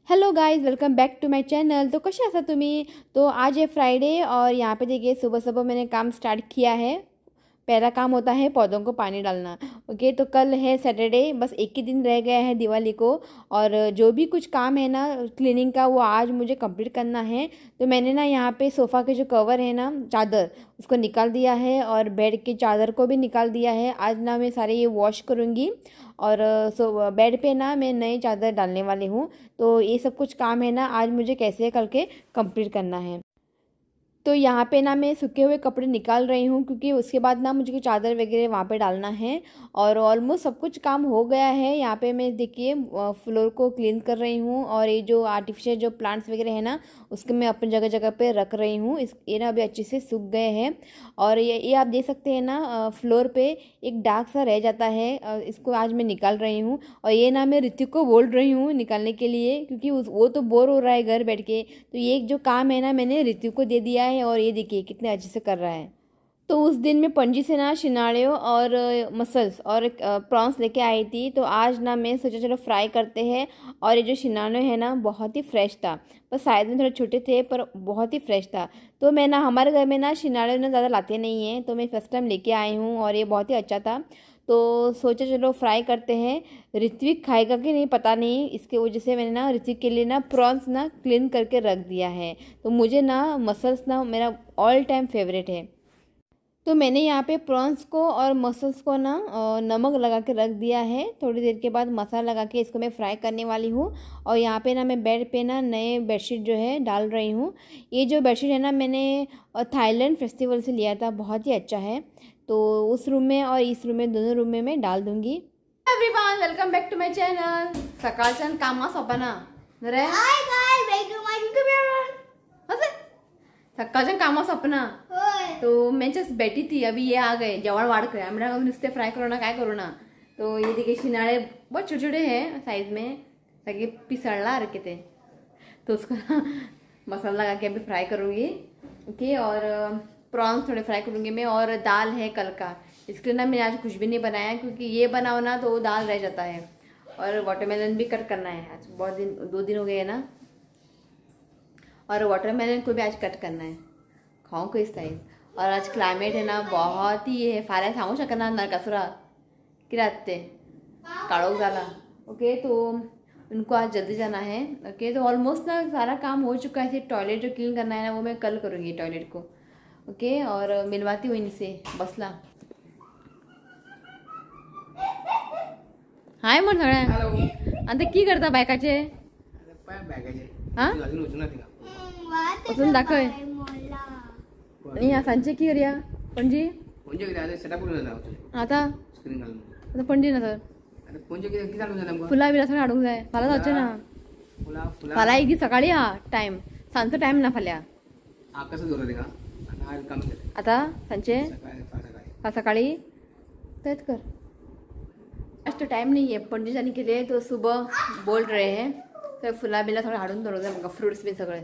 Hello guys, welcome back to my channel. तो कसे आसा तुम्ही? तो आज है फ्राइडे और यहाँ पे देखिए सुबह सुबह मैंने काम स्टार्ट किया है। पहला काम होता है पौधों को पानी डालना। ओके, तो कल है सैटरडे, बस एक ही दिन रह गया है दिवाली को। और जो भी कुछ काम है ना क्लीनिंग का, वो आज मुझे कंप्लीट करना है। तो मैंने ना यहाँ पे सोफ़ा के जो कवर है ना, चादर, उसको निकाल दिया है और बेड की चादर को भी निकाल दिया है। आज ना मैं सारे ये वॉश करूँगी और बेड पे ना मैं नई चादर डालने वाली हूँ। तो ये सब कुछ काम है ना आज मुझे कैसे करके कंप्लीट करना है। तो यहाँ पे ना मैं सूखे हुए कपड़े निकाल रही हूँ क्योंकि उसके बाद ना मुझे चादर वगैरह वहाँ पे डालना है। और ऑलमोस्ट सब कुछ काम हो गया है। यहाँ पे मैं देखिए फ्लोर को क्लीन कर रही हूँ और ये जो आर्टिफिशियल जो प्लांट्स वगैरह है ना, उसके मैं अपनी जगह जगह पे रख रही हूँ। ये ना अभी अच्छे से सूख गए हैं। और ये आप देख सकते हैं ना, फ्लोर पे एक दाग सा रह जाता है। इसको आज मैं निकाल रही हूँ और ये ना मैं ऋतिक को बोल रही हूँ निकालने के लिए, क्योंकि वो तो बोर हो रहा है घर बैठ के। तो ये जो काम है ना मैंने ऋतिक को दे दिया है और ये देखिए कितने अच्छे से कर रहा है। तो उस दिन मैं पणजी से ना शिनाड़ियों और मसल्स और प्रॉन्स लेके आई थी। तो आज ना मैं सोचा चलो फ्राई करते हैं। और ये जो शिनाड़ियों है ना बहुत ही फ्रेश था, बस शायद में थोड़े छोटे थे पर बहुत ही फ्रेश था। तो मैं ना हमारे घर में ना शिनाड़ियों ना ज़्यादा लाते नहीं हैं, तो मैं फर्स्ट टाइम लेके आई हूँ और ये बहुत ही अच्छा था। तो सोचा चलो फ्राई करते हैं। ऋत्विक खाएगा कि नहीं पता नहीं, इसके वजह से मैंने ना ऋत्विक के लिए ना प्रॉन्स ना क्लीन करके रख दिया है। तो मुझे ना मसल्स ना मेरा ऑल टाइम फेवरेट है। तो मैंने यहाँ पे प्रॉन्स को और मसल्स को ना नमक लगा के रख दिया है। थोड़ी देर के बाद मसाला लगा के इसको मैं फ्राई करने वाली हूँ। और यहाँ पे ना मैं बेड पे ना नए बेडशीट जो है डाल रही हूँ। ये जो बेडशीट है ना मैंने थाईलैंड फेस्टिवल से लिया था, बहुत ही अच्छा है। तो उस रूम में और इस रूम में, दोनों रूम में मैं डाल दूँगी। Everyone, welcome back to my channel. सकाळच्यान कामां सोंपना रे। Hi guys, welcome my YouTube. असं सकाळच्यान कामां सोंपना। तो मैं जस्ट बैठी थी, अभी ये आ गए जवळ वाड़ कर। हमरा नुसते फ्राई करो ना, काय करो ना। तो ये देखिए शिनाड़े बहुत छोटे छोटे हैं साइज में, ताकि पिसड़ला रखे थे। तो उसको ना मसाला लगा के अभी फ्राई करूँगी। ओके, और प्रॉन्स थोड़े फ्राई करूँगी मैं। और दाल है कल का, इसके लिए ना मैंने आज कुछ भी नहीं बनाया, क्योंकि ये बनाओ ना तो वो दाल रह जाता है। और वाटरमेलन भी कट करना है आज, बहुत दिन 2 दिन हो गए हैं ना। और वाटरमेलन को भी आज कट करना है, खाऊं को इस टाइम। और आज क्लाइमेट है ना बहुत ही है, फार सांगू शकना नरकासुरा किरात ते काळोख झाला। ओके, तो उनको आज जल्दी जाना है। ओके, तो ऑलमोस्ट ना सारा काम हो चुका है। सिर्फ टॉयलेट जो क्लीन करना है ना वो मैं कल करूँगी टॉयलेट को। ओके, और मिलवाती हूँ इनसे बसला। हाय मोर सगळ्या आता की करता बायकाचे हां अजून दाखय। आणि या सांचे की करूया पणजी आता आता पणजी ना सर फुला बिला सगळं हाडूंक जाय। फाल्यां जावचें ना, फाल्यां एक दीस सकाळी हा टायम, सांजचो टायम ना फाल्यां। आता सांचे सकाळी तेच कर। आज तो टाइम नहीं है पणजी जाने के लिए, तो सुबह बोल रहे हैं। तो फुला बिला थोड़ा हाडून दवरता, फ्रूट्स भी सगळे।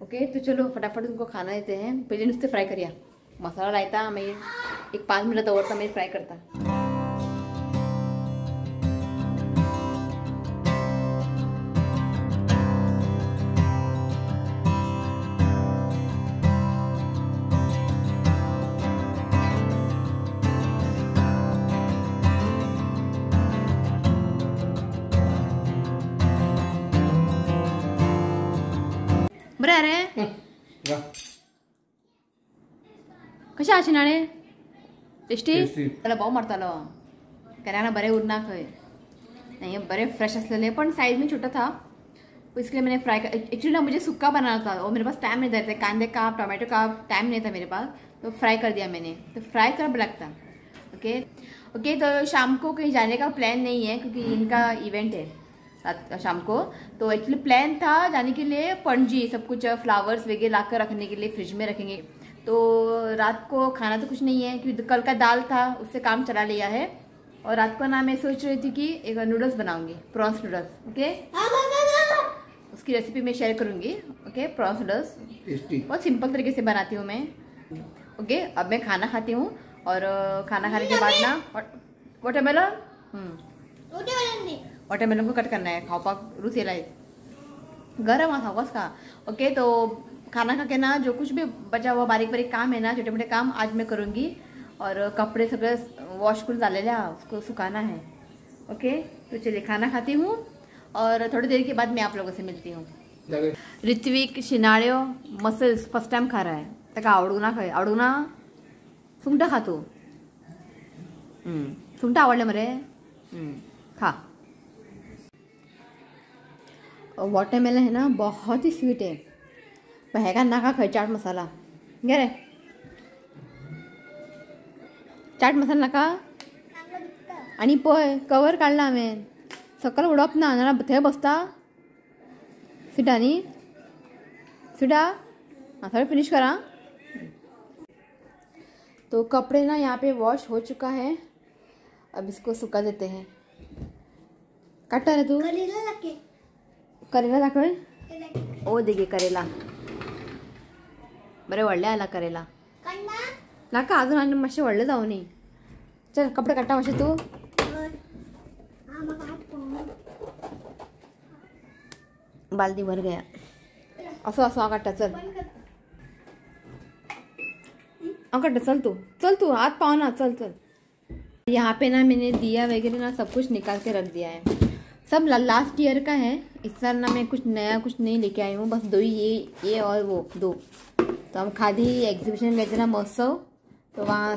ओके, तो चलो फटाफट उनको खाना देते हैं। पहले नुसते फ्राय करूया, मसाला लायता मागीर एक 5 मिनट दवरता मागीर फ्राय करता। बरे अरे कशा आशिनाळे टेस्टी त्याला भाव मारतालो कारण बरे उरना खंय नहीं, बड़े फ्रेश असलेले, पण साइज में छोटा था। तो इसलिए मैंने फ्राई कर, एक्चुअली ना मुझे सूखा बनाना था और मेरे पास टाइम नहीं था, कांदे का टमाटो का टाइम नहीं था मेरे पास। तो फ्राई कर दिया मैंने, तो फ्राई कर लगता। ओके ओके, तो शाम को कहीं जाने का प्लान नहीं है क्योंकि इनका इवेंट है शाम को। तो एक्चुअली प्लान था जाने के लिए पणजी, सब कुछ फ्लावर्स वगैरह लाकर रखने के लिए फ्रिज में रखेंगे। तो रात को खाना तो कुछ नहीं है क्योंकि कल का दाल था, उससे काम चला लिया है। और रात को ना मैं सोच रही थी कि एक नूडल्स बनाऊंगी, प्रॉन्स नूडल्स। ओके, उसकी रेसिपी मैं शेयर करूंगी। ओके, प्रॉन्स नूडल्स बहुत सिंपल तरीके से बनाती हूँ मैं। ओके, अब मैं खाना खाती हूँ और खाना खाने के बाद ना वाटरमेलन वाटरमेलन को कट करना है, खावपाक रूच येयला। गरम सगळंच खा। ओके, तो खाना खा के ना जो कुछ भी बचा हुआ बारीक बारीक काम है ना, छोटे मोटे काम आज मैं करूँगी। और कपड़े सगळे वॉश करून झालेले उसको सुखाना है। ओके, तो चलिए खाना खाती हूँ और थोड़ी देर के बाद मैं आप लोगों से मिलती हूँ। ऋत्विक शिनाळ्यो मसल्स फर्स्ट टाइम खा रहा है, ताका आवडू ना सुंगटा खातो। सुंगटा आवडले मरे, खा। वाटरमेलन है ना बहुत ही स्वीट है, पण हेका नाका खंय चाट मसाला घे रे, चाट मसाला नाका। आणि पळय कवर काढला हांवें, सकल उडप ना नाल्यार थंय बसता सिटांनी सिटा। हाँ थोड़ा फिनिश करा। तो कपड़े ना यहाँ पे वॉश हो चुका है, अब इसको सुखा देते हैं। काटा रे तू करेला दाखव। ओ देखिए करेला बरे व्हडले आला करेला नाका अजून आणि मातशे व्हडले जाऊ नी। चल कपडे काटा मातशे तू। बाल्दी भर गया असो असो काटा चल काटा चल तू हाथ पाओ ना चल चल। यहाँ पे ना मैंने दिया वगैरह ना सब कुछ निकाल के रख दिया है, सब लास्ट ईयर का है। इस साल ना मैं कुछ नया कुछ नहीं लेके आई हूँ, बस दो ही ये और वो दो। तो हम खादी एग्जीबिशन गए थे ना महोत्सव, तो वहाँ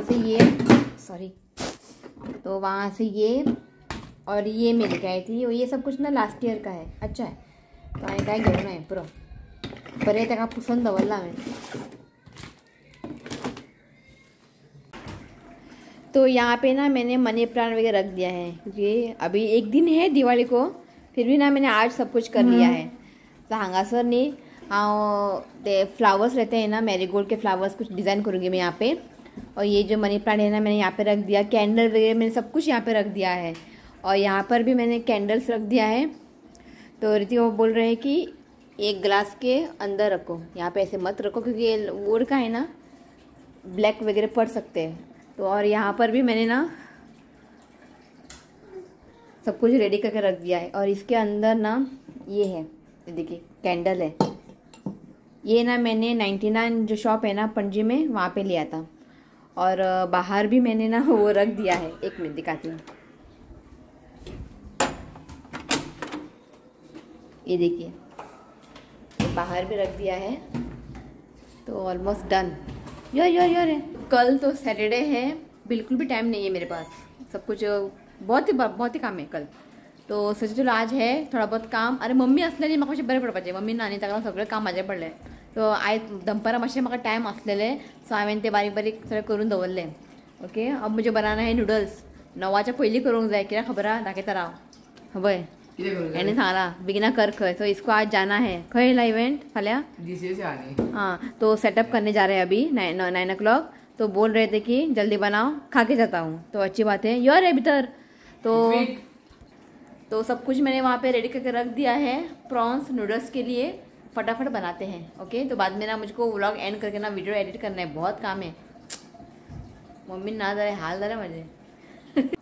से ये और ये मैं लेके आई थी। ये सब कुछ ना लास्ट ईयर का है, अच्छा है। तो हांवें काय घेवना है पुरो बरें ताका पुसून दवरला हांवें। तो यहाँ पे ना मैंने मनी प्लांट वगैरह रख दिया है, क्योंकि अभी एक दिन है दिवाली को, फिर भी ना मैंने आज सब कुछ कर लिया है। तो हांगासर न्ही हांव ते फ्लावर्स रहते हैं ना, मैरीगोल्ड के फ्लावर्स कुछ डिज़ाइन करूँगी मैं यहाँ पे। और ये जो मनी प्लांट है ना मैंने यहाँ पे रख दिया, कैंडल वगैरह मैंने सब कुछ यहाँ पे रख दिया है। और यहाँ पर भी मैंने कैंडल्स रख दिया है। तो रीति वो बोल रहे हैं कि एक ग्लास के अंदर रखो, यहाँ पे ऐसे मत रखो क्योंकि ये वुड का है ना, ब्लैक वगैरह पड़ सकते हैं। तो और यहाँ पर भी मैंने ना सब कुछ रेडी करके रख दिया है। और इसके अंदर ना ये है, ये देखिए कैंडल है। ये ना मैंने 99 जो शॉप है ना पणजी में, वहाँ पे लिया था। और बाहर भी मैंने ना वो रख दिया है, एक मिनट दिखाती हूँ। ये देखिए बाहर भी रख दिया है। तो ऑलमोस्ट डन। यार कल तो सैटरडे है, बिल्कुल भी टाइम नहीं है मेरे पास, सब कुछ बहुत ही काम है कल। तो सोचे चलो आज है थोड़ा बहुत काम। अरे मम्मी असलेली म्हाका मातशें बरें पडपाचें, मम्मी ना न्ही ताका सगळें काम म्हाजें पडलें। तो आयज दनपारां मातशें म्हाका टायम आसलेलें, सो हांवें ते बारीक बारीक सगळें करून दवरलें। ओके, अब मुझे बनाना है नूडल्स। 9च्या पयलीं करूंक जाय, कित्याक खबर आहा दाखयता राव। हबय यानी सांगला बिगिना कर खंय। सो इसको आज जाना है, खंय ला इवेंट फाल्यां हाँ। तो सेटअप करने जा रहे हैं अभी 9 o'clock। तो बोल रहे थे कि जल्दी बनाओ, खा के जाता हूँ। तो अच्छी बात है, यार है भीतर। तो सब कुछ मैंने वहाँ पे रेडी करके रख दिया है प्रॉन्स नूडल्स के लिए। फटाफट बनाते हैं। ओके, तो बाद में ना मुझको व्लॉग एंड करके ना वीडियो एडिट करना है, बहुत काम है। मम्मी ना दे हाल दे मुझे।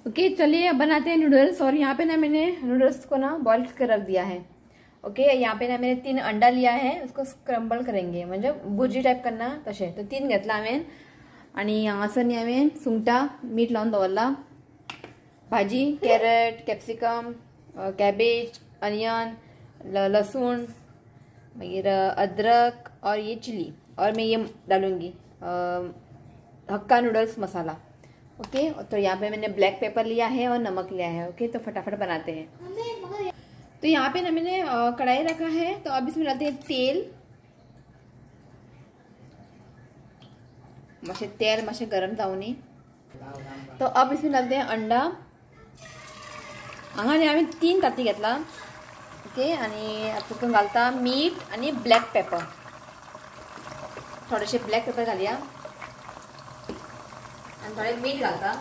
ओके चलिए अब बनाते हैं नूडल्स। और यहाँ पे ना मैंने नूडल्स को ना बॉईल करके रख दिया है। ओके, यहाँ पे ना मैंने 3 अंडा लिया है, उसको स्क्रम्बल करेंगे, म्हणजे भुर्जी टाइप करना तशें। तो 3 घेतला हांवें। आणि हांगासर न्ही हांवें सुंगटां मीठ लावन दवरला, भाजी कॅरट कॅप्सिकम कैबेज अनियन लहसुन मागीर अदरक और ये चिली। और मैं ये डालूंगी हक्का नूडल्स मसाला। ओके, तो यहाँ पे मैंने ब्लैक पेपर लिया है और नमक लिया है। ओके, तो फटाफट बनाते हैं। तो यहाँ पे ना मैंने कढ़ाई रखा है, तो अब इसमें डालते हैं तेल। तेल मातशें गरम जावनी। तो अब इसमें डालते हैं अंडा। हांगा न्ही हांवें 3 तांती घेतला। ओके, आणि तितून घालता मीठ आणि ब्लॅक पेपर, थोडेशे ब्लॅक पेपर घालया आणि थोड़े मीठ घालता।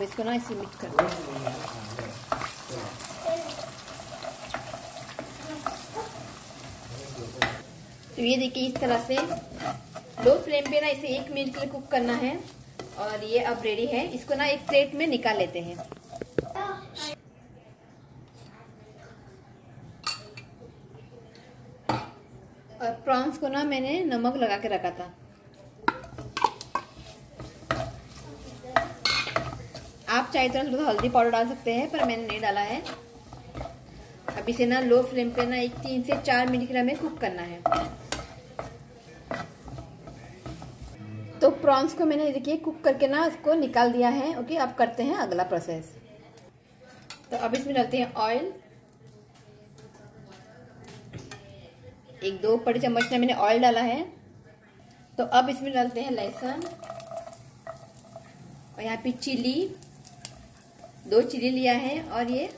इसको ना इसे मिक्स करते हैं। तो ये देखिए इस तरह से लो फ्लेम पे ना इसे 1 मिनट के लिए कुक करना है। और ये अब रेडी है, इसको ना एक प्लेट में निकाल लेते हैं। प्रॉन्स को ना मैंने नमक लगा के रखा था। आप चाहे तो थोड़ा हल्दी पाउडर डाल सकते हैं, पर मैंने नहीं डाला है। अब इसे ना लो फ्लेम पे ना 3 से 4 मिनट के लिए हमें कुक करना है। तो प्रॉन्स को मैंने देखिए कुक करके ना इसको निकाल दिया है। ओके, अब करते हैं अगला प्रोसेस। तो अब इसमें डालते हैं ऑयल। 1-2 बड़े चम्मच में मैंने ऑयल डाला है। तो अब इसमें डालते हैं लहसुन, और यहाँ पे चिली, 2 चिली लिया है, और ये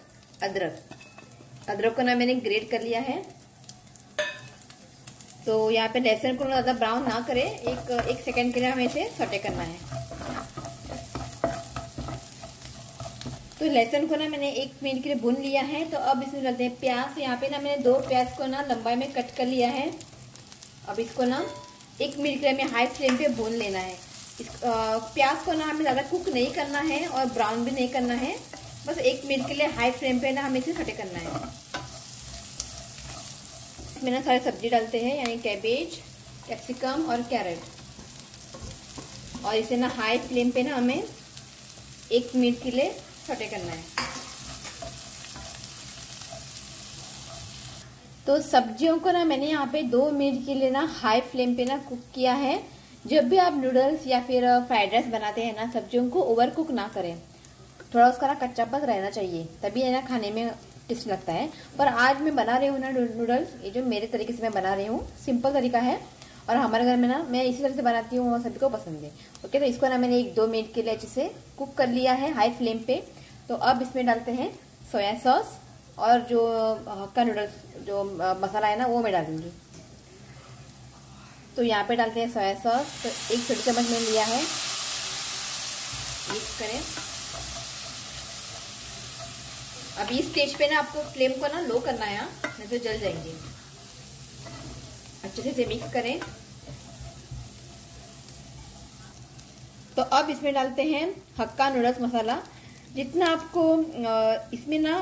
अदरक को ना मैंने ग्रेट कर लिया है। तो यहाँ पे लहसुन को ज़्यादा ब्राउन ना करें, एक सेकंड के लिए हमें इसे सौटे करना है। तो लहसुन को ना मैंने 1 मिनट के लिए भून लिया है। तो अब इसमें डालते हैं प्याज। यहाँ पे ना मैंने 2 प्याज को ना लंबाई में कट कर लिया है। अब इसको ना 1 मिनट के लिए हमें हाई फ्लेम पे भून लेना है। प्याज को ना हमें ज़्यादा कुक नहीं करना है और ब्राउन भी नहीं करना है, बस 1 मिनट के लिए हाई फ्लेम पे ना हमें इसे सौटे करना है। इसमें ना सारी सब्जी डालते हैं, यानी कैबेज, कैप्सिकम और कैरेट, और इसे ना हाई फ्लेम पे ना हमें 1 मिनट के लिए सौटे करना है। तो सब्जियों को ना मैंने यहाँ पे 2 मिनट के लिए ना हाई फ्लेम पे ना कुक किया है। जब भी आप नूडल्स या फिर फ्राइड राइस बनाते हैं ना, सब्जियों को ओवर कुक ना करें, थोड़ा उसका ना कच्चापन रहना चाहिए, तभी है ना खाने में टेस्ट लगता है। पर आज मैं बना रही हूँ ना नूडल्स, ये जो मेरे तरीके से मैं बना रही हूँ, सिंपल तरीका है, और हमारे घर में ना मैं इसी तरह से बनाती हूँ और सभी को पसंद है। ओके, तो इसको ना मैंने 1-2 मिनट के लिए अच्छे से कुक कर लिया है हाई फ्लेम पे। तो अब इसमें डालते हैं सोया सॉस, और जो हक्का नूडल्स जो मसाला है ना वो मैं डालूंगी। तो यहाँ पे डालते हैं सोया सॉस। तो 1 छोटी चम्मच मैंने लिया है, मिक्स करें। अभी इस स्टेज पे ना आपको फ्लेम को ना लो करना है, नहीं तो जल जाएंगे। अच्छे से इसे मिक्स करें। तो अब इसमें डालते हैं हक्का नूडल्स मसाला। जितना आपको इसमें ना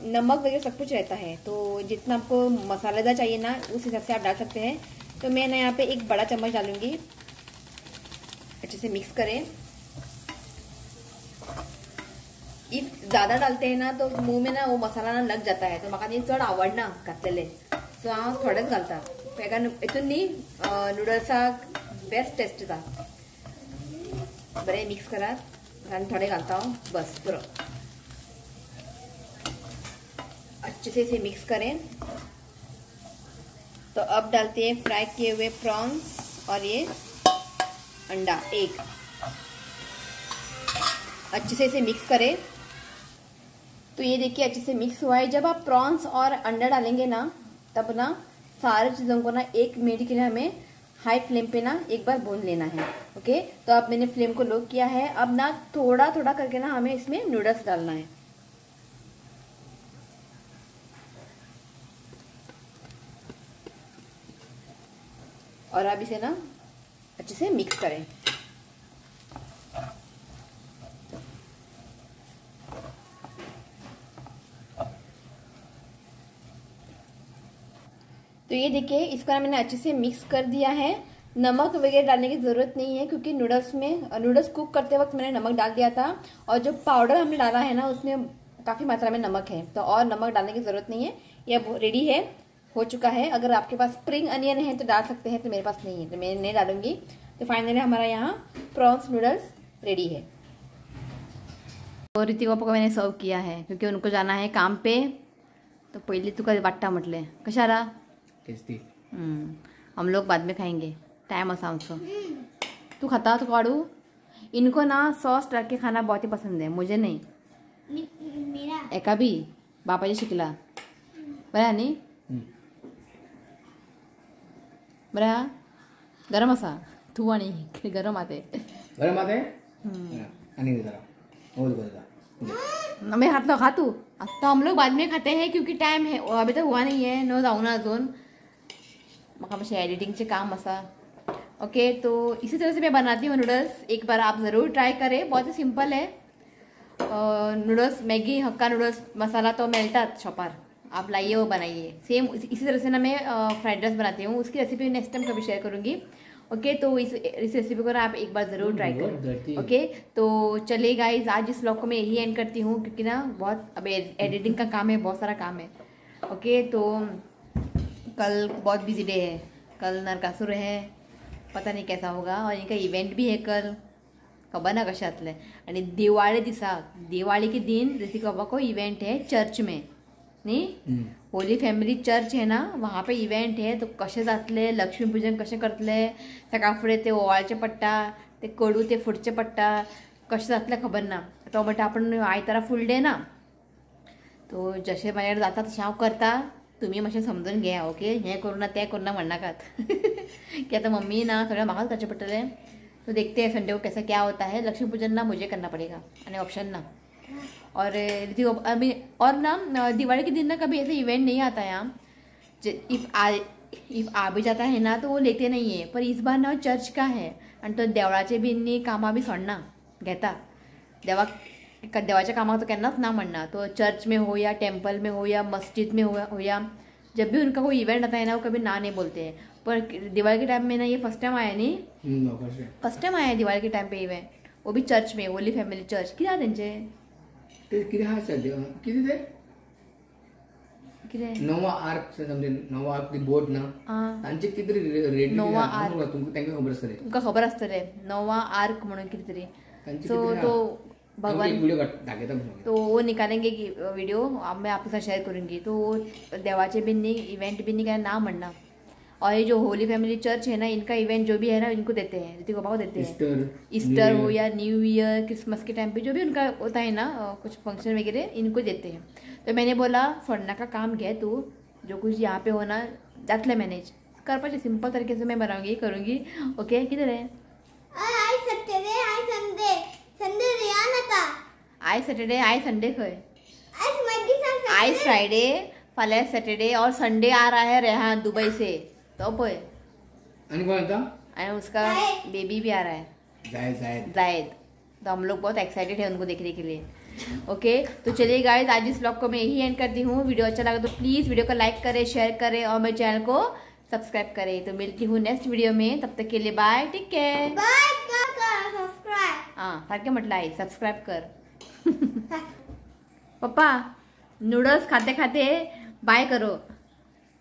नमक वगैरह सब कुछ रहता है, तो जितना आपको मसालेदार चाहिए ना उस हिसाब से आप डाल सकते हैं। तो मैं ना यहाँ पे 1 बड़ा चम्मच डालूंगी। अच्छे से मिक्स करें। इफ ज़्यादा डालते हैं ना तो मुंह में ना वो मसाला ना लग जाता है, तो म्हाका नी चड आवडना घातलेले, सो हांव थोडेंच घालता। कारण हितून न्ही नूडल्साक बेस्ट टेस्ट येता। बरें मिक्स करात आनी थोडे घालता हांव, बस पुरो। अच्छे से इसे मिक्स करें। तो अब डालते हैं फ्राई किए हुए प्रॉन्स और ये अंडा 1। अच्छे से इसे मिक्स करें। तो ये देखिए अच्छे से मिक्स हुआ है। जब आप प्रॉन्स और अंडा डालेंगे ना, तब ना सारी चीज़ों को ना 1 मिनट के लिए हमें हाई फ्लेम पे ना एक बार भून लेना है। ओके, तो अब मैंने फ्लेम को लो किया है। अब ना थोड़ा थोड़ा करके ना हमें इसमें नूडल्स डालना है। और अब इसे ना अच्छे से मिक्स करें। तो ये देखिए इसको ना मैंने अच्छे से मिक्स कर दिया है। नमक वगैरह डालने की ज़रूरत नहीं है, क्योंकि नूडल्स कुक करते वक्त मैंने नमक डाल दिया था, और जो पाउडर हमने डाला है ना उसमें काफ़ी मात्रा में नमक है, तो और नमक डालने की ज़रूरत नहीं है। ये अब रेडी है, हो चुका है। अगर आपके पास स्प्रिंग अनियन है तो डाल सकते हैं, तो मेरे पास नहीं है तो मैं नहीं डालूंगी। तो फाइनली हमारा यहाँ प्रॉन्स नूडल्स रेडी है। और ऋतिक पापा को मैंने सर्व किया है, क्योंकि उनको जाना है काम पे। तो पहले तुका वाटता म्हटले कशा रहा टेस्टी। हम लोग बाद में खाएंगे, टाइम असा आमचो। तू खाता तो काढ़ू। इनको ना सॉस डाल के खाना बहुत ही पसंद है, मुझे नहीं। मेरा एका भी बापाजी शिकला बरं नी बरं गरम असा तू आणि गरम आते आणि मैं हाथ लगा तू। तो हम लोग बाद में खाते हैं, क्योंकि टाइम है अभी तक हुआ नहीं है, न जाऊ ना अजून मका मातशें एडिटिंगचे काम असा। ओके, तो इसी तरह से मैं बनाती हूँ नूडल्स। एक बार आप ज़रूर ट्राई करें, बहुत ही सिंपल है। नूडल्स मैगी हक्का नूडल्स मसाला तो मेळटात शॉपार, आप लाइए वो बनाइए। सेम इसी तरह से ना मैं फ्राइड राइस बनाती हूँ, उसकी रेसिपी नेक्स्ट टाइम कभी शेयर करूँगी। ओके, तो इस रेसिपी को ना आप एक बार ज़रूर ट्राई करें। ओके, तो चलिए गाइस, आज इस व्लॉग को मैं यही एंड करती हूँ, क्योंकि ना बहुत अब एडिटिंग का काम है, बहुत सारा काम है। ओके, तो कल बहुत बिजी डे है, कल नरकासुर है, पता नहीं कैसा होगा, और इनका इवेंट भी है कल, खबर ना कशातलं आणि दिवाळी दिवाली के दिन ऋतिक बाबा को इवेंट है चर्च में, नहीं होली फॅमिली चर्च है ना, वहाँ पे इवेंट है। तो कसे जातले, लक्ष्मीपूजन कसे करतले, सकाळ फुडें ते ओवाळचे पडटा, ते कडू ते फुडचे पडटा, कसे जातले खबर ना। तो म्हणटा आपण आयतारा फुल डे ना, तो जसे माझ्याकडे जाता तसे हांव करता, तुम्ही मातशें समजून घ्या। ओके, हें करू ना तें करू ना म्हणनाकात की आता मम्मी ना सगळें म्हाकाच करचें पडटलें। तो देखते हैं संडे को कैसा क्या होता है। लक्ष्मी पूजन ना मुझे करना पड़ेगा, यानी ऑप्शन ना। और अभी और ना दिवाली के दिन ना कभी ऐसे इवेंट नहीं आता है यहाँ। इफ आ भी जाता है ना तो वो लेते नहीं है, पर इस बार ना चर्च का है आणि तो देवळाचे बी कामां बी सोडना घेता। देवाच्या कामाक तो केन्नाच ना म्हणना, तो चर्च में हो या टेम्पल में हो या मस्जिद में हो या जब भी उनका कोई इवेंट आता है ना वो कभी ना नहीं बोलते हैं। पर दिवाली के टाइम में ना ये फर्स्ट टाइम आया नहीं, फर्स्ट टाइम आया है दिवाली के टाइम पे इवेंट, वो भी चर्च में, होली फॅमिली चर्च। किती आहा तेंचे ते किती हा सध्या किती ते किती नोवा आर्क समजे नोवा आर्क दी बोट ना तांचे किती रेट नोवा आर्क तुमका तांका खबर असतले, तुमका खबर असतले नोवा आर्क म्हणून किती तरी। सो तो भगवान वीडियो दाखवता, तो वो निकालेंगे कि वीडियो मैं आपके साथ शेयर करूँगी। तो वो देवाचे भी नहीं इवेंट भी नहीं का ना म्हणना। और ये जो होली फॅमिली चर्च है ना, इनका इवेंट जो भी है ना इनको देते हैं, ऋतिक बाबा को देते हैं। ईस्टर हो या न्यू ईयर, क्रिसमस के टाइम पे जो भी उनका होता है ना कुछ फंक्शन वगैरह, इनको देते हैं। तो मैंने बोला सोडना का काम घे तू, जो कुछ यहाँ पे होना जातले मैनेज कर पाहिजे, सिंपल तरीके से मैं बनाऊंगी करूँगी। ओके, किधर है आई सॅटरडे आई संडे संडे रिया नका आई सॅटरडे आई संडे खय आज मध्य आई फ्राइडे फाल्या सैटरडे और संडे आ रहा है रेहान दुबई से, तो पोय और उसका बेबी भी आ रहा है जायद। तो हम लोग बहुत एक्साइटेड है उनको देखने के लिए। ओके, तो चलिए गाइस, आज इस व्लॉग को मैं यही एंड करती हूँ। वीडियो अच्छा लगा तो प्लीज़ वीडियो को लाइक करें, शेयर करें और मेरे चैनल को सब्सक्राइब करें। तो मिलती हूँ नेक्स्ट वीडियो में, तब तक के लिए बाय, टेक केयर। सब्सक्राइब हाँ सारखे म्हटलं आई सब्सक्राइब कर पप्पा नूडल्स खाते खाते बाय करो,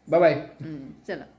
बाय बाय। चलो।